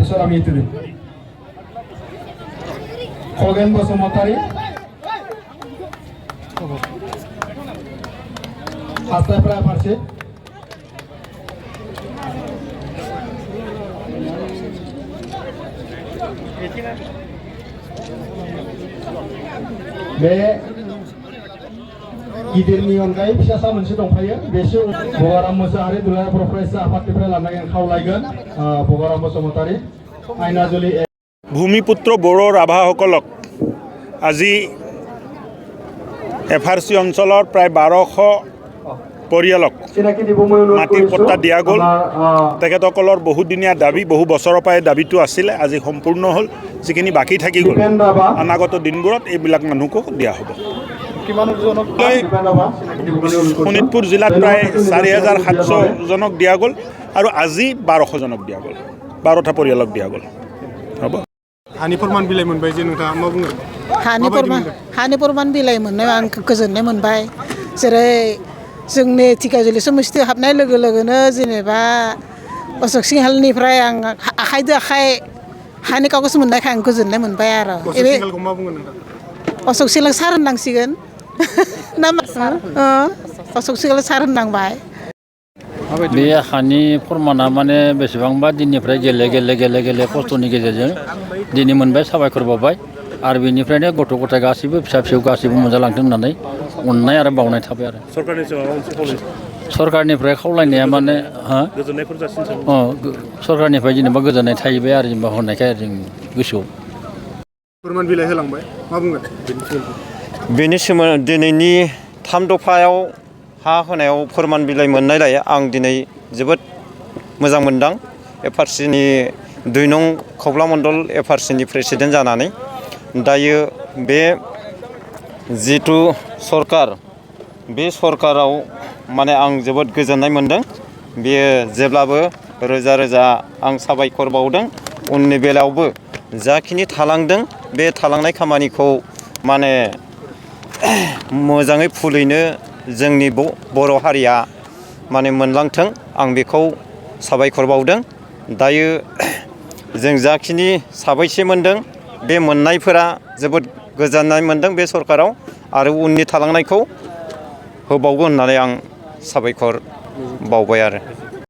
Profesor Amitri Hogan Bosumotari Hasta FRCn बे गिदिरनि अनगायै फिसासा मोनसे दंफायो बेसो बगाराम मोसाहारि दुलाराय बर' फरायसा आफादनिफ्राय लानानै खावलायगोन बगाराम बसुमतारी आयनाजुलि भूमिपुत्र बड़ो राभाসকলক আজি FRC অঞ্চলৰ প্ৰায় 1200 পৰিয়ালক মাটিৰ পট্টা দিয়া গ'ল তেখেতসকলৰ বহুদিনীয়া দাবী বহু বছৰৰ পৰাই দাবীটো আছিল আজি সম্পূৰ্ণ হ'ল যিখিনি বাকি থাকি গ'ল অনাগত দিনবোৰত এইবিলাক মানুহক দিয়া হ'ব শোণিতপুৰ জিলাত প্ৰায় 4700 জনক দিয়া গ'ল আৰু আজি 1200 জনক দিয়া গ'ল 12টা পৰিয়ালক দিয়া গ'ল হ'ব हानि फोरमान बिलाइ मोनबाय जे नोंथाङा मा बुङो हानि फोरमान बिलाइ मोननायाव आं गोजोननाय मोनबाय जेरै जोंनि थिकाजुलि समस्थियाव हाबनाय लोगो लोगोनो जेनेबा अशोक सिंहालनिफ्राय आं आखाइदो आखाइ हानि कागज मोननायखाय आं गोजोननाय मोनबाय आरो अशोक सिंहालखौ मा बुङो नोंथां अशोक सिंहाल सार होननांसिगोन ना अशोक सिंहाल सार होननांबाय बे हानि फरमाना माने बेसेबांबा दिननिफ्राय गेले खस्थ'नि गेजेरजों दिनै मोनबाय साबायखर बावबाय आरो बेनिफ्रायनो गथ' गथाय गासिबो फिसा फिसौ गासिबो मोनजालांथों होननानै अननाय आरो बावनाय थाबाय आरो सरकारनिफ्राय खावलायनाया माने सरकारनिफ्राय जेनेबा गोजोननाय थाहैबाय आरो जेनेबा हरनायखाय जों गोसोआव फोरमान बिलाइ होलांबाय मा बुंगोन बेनि सोमोन्दै दिनैनि 3 दफायाव हा होनायाव फोरमान बिलाइ मोननायलाय आं दिनै जोबोद मोजां मोनदां FRCनि 2 नं खौला मण्डल FRCनि प्रेसिडेन्ट जानानै दायो बे जितु सरकार बे सरकाराव माने आं जोबोद गोजोननाय मोनदों बेयो जेब्लाबो रोजा रोजा आं साबायखर बावदों उननि बेलायावबो जाखिनि थालांदों बे थालांनाय खामानिखौ माने मोजाङै फुलैनो जोंनि बर' हारिया माने मोनलांथों आं बेखौ साबायखर बावदों दायो जों जाखिनि साबैसे मोनदों बे मोननायफोरा जोबोद गोजोननाय मोनदों बे सरकाराव आरो उननि थालांनायखौ होबावगोन होननानै आं साबायखर बावबाय आरो